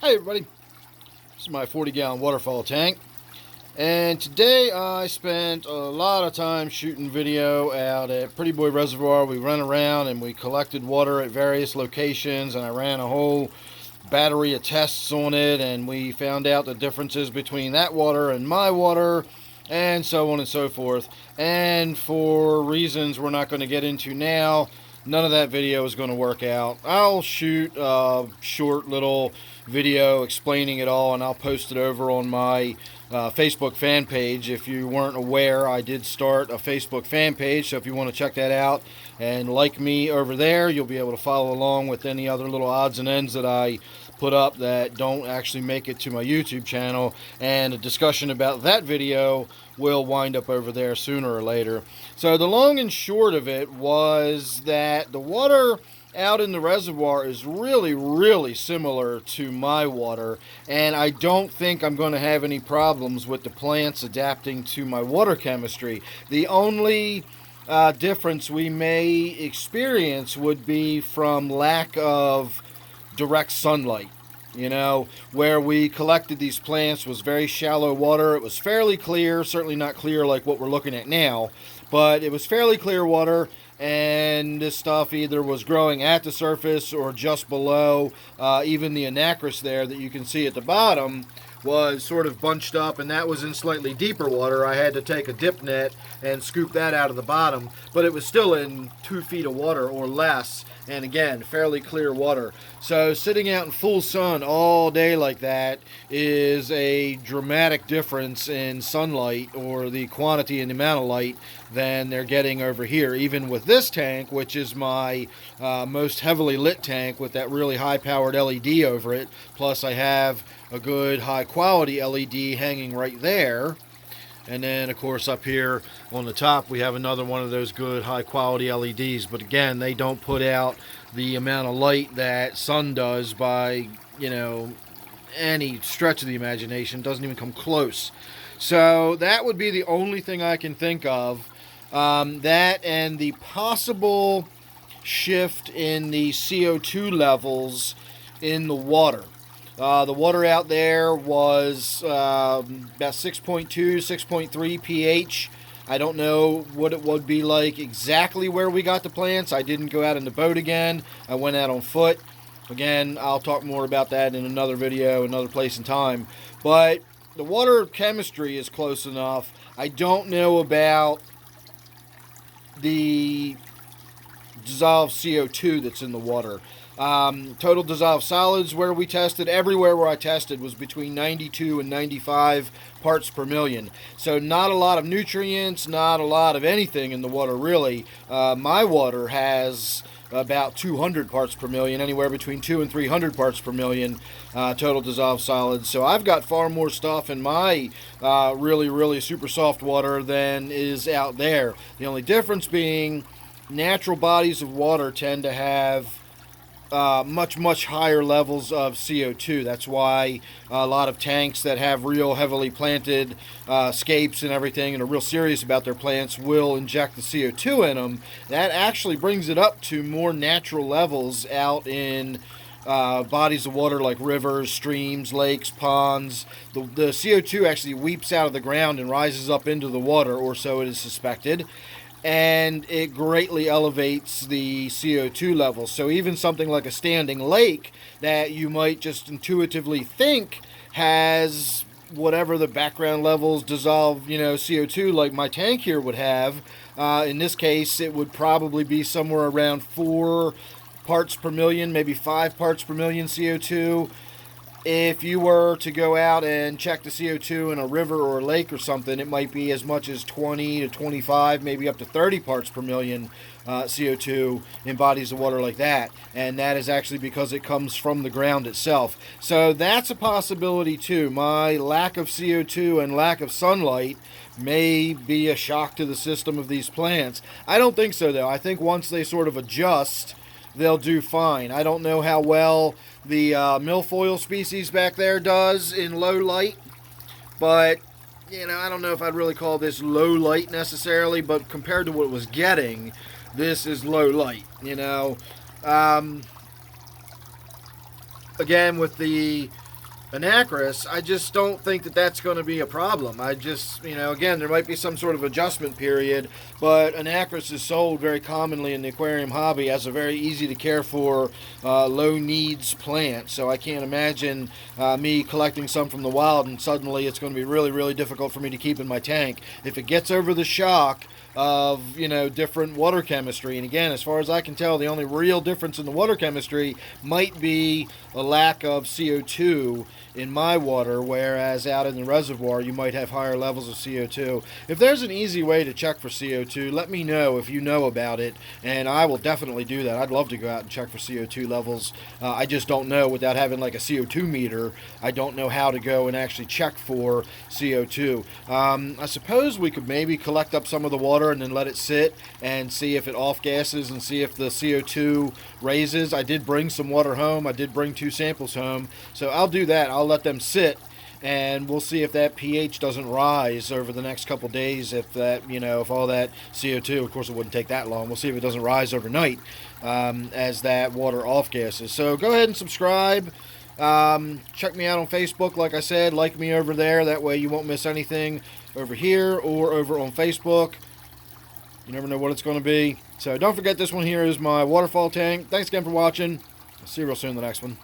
Hey everybody, this is my 40-gallon waterfall tank, and today I spent a lot of time shooting video out at Prettyboy Reservoir. We ran around and we collected water at various locations, and I ran a whole battery of tests on it, and we found out the differences between that water and my water, and so on and so forth. And for reasons we're not going to get into now, none of that video is going to work out. I'll shoot a short little video explaining it all, and I'll post it over on my Facebook fan page. If you weren't aware, I did start a Facebook fan page, so if you want to check that out and like me over there, you'll be able to follow along with any other little odds and ends that I put up that don't actually make it to my YouTube channel, and a discussion about that video will wind up over there sooner or later. So the long and short of it was that the water out in the reservoir is really similar to my water, and I don't think I'm going to have any problems with the plants adapting to my water chemistry. The only difference we may experience would be from lack of direct sunlight. You know, where we collected these plants was very shallow water. It was fairly clear, certainly not clear like what we're looking at now, but it was fairly clear water, and this stuff either was growing at the surface or just below. Even the anacris there that you can see at the bottom was sort of bunched up, and that was in slightly deeper water. I had to take a dip net and scoop that out of the bottom, but it was still in 2 feet of water or less, and again, fairly clear water. So sitting out in full sun all day like that is a dramatic difference in sunlight, or the quantity and the amount of light, than they're getting over here. Even with this tank, which is my most heavily lit tank with that really high powered LED over it, plus I have a good high quality LED hanging right there. And then, of course, up here on the top, we have another one of those good high-quality LEDs. But again, they don't put out the amount of light that sun does by, any stretch of the imagination. Doesn't even come close. So that would be the only thing I can think of. That and the possible shift in the CO2 levels in the water. The water out there was about 6.2, 6.3 pH. I don't know what it would be like exactly where we got the plants. I didn't go out in the boat again. I went out on foot. Again, I'll talk more about that in another video, another place and time. But the water chemistry is close enough. I don't know about the dissolved CO2 that's in the water. Total dissolved solids where we tested, everywhere where I tested was between 92 and 95 parts per million. So not a lot of nutrients, not a lot of anything in the water really. My water has about 200 parts per million, anywhere between 2 and 300 parts per million total dissolved solids. So I've got far more stuff in my really super soft water than is out there. The only difference being natural bodies of water tend to have much higher levels of CO2. That's why a lot of tanks that have real heavily planted scapes and everything and are real serious about their plants will inject the CO2 in them. That actually brings it up to more natural levels out in bodies of water like rivers, streams, lakes, ponds. The CO2 actually weeps out of the ground and rises up into the water, or so it is suspected, and it greatly elevates the CO2 levels. So even something like a standing lake that you might just intuitively think has whatever the background levels dissolved, CO2 like my tank here would have, in this case it would probably be somewhere around 4 parts per million, maybe 5 parts per million CO2. If you were to go out and check the CO2 in a river or a lake or something, it might be as much as 20 to 25, maybe up to 30 parts per million CO2 in bodies of water like that. And that is actually because it comes from the ground itself. So that's a possibility too. My lack of CO2 and lack of sunlight may be a shock to the system of these plants. I don't think so, though. I think once they sort of adjust, they'll do fine. I don't know how well the milfoil species back there does in low light, but I don't know if I'd really call this low light necessarily, but compared to what it was getting, this is low light. Again, with the anacris, I just don't think that that's going to be a problem. I just, again, there might be some sort of adjustment period, but anacris is sold very commonly in the aquarium hobby as a very easy to care for, low needs plant. So I can't imagine me collecting some from the wild and suddenly it's going to be really, really difficult for me to keep in my tank. If it gets over the shock of different water chemistry, and again, as far as I can tell, the only real difference in the water chemistry might be a lack of CO2 in my water, whereas out in the reservoir you might have higher levels of CO2. If there's an easy way to check for CO2, let me know if you know about it, and I will definitely do that. I'd love to go out and check for CO2 levels. I just don't know, without having like a CO2 meter, I don't know how to go and actually check for CO2. I suppose we could maybe collect up some of the water and then let it sit and see if it off gases and see if the CO2 raises. I did bring some water home. I did bring 2 samples home, so I'll do that. I'll let them sit and we'll see if that pH doesn't rise over the next couple days. If that, if all that CO2, of course it wouldn't take that long, we'll see if it doesn't rise overnight as that water off gases. So go ahead and subscribe. Check me out on Facebook, like I said. Like me over there, that way you won't miss anything over here or over on Facebook. You never know what it's going to be. So don't forget, this one here is my waterfall tank. Thanks again for watching. I'll see you real soon in the next one.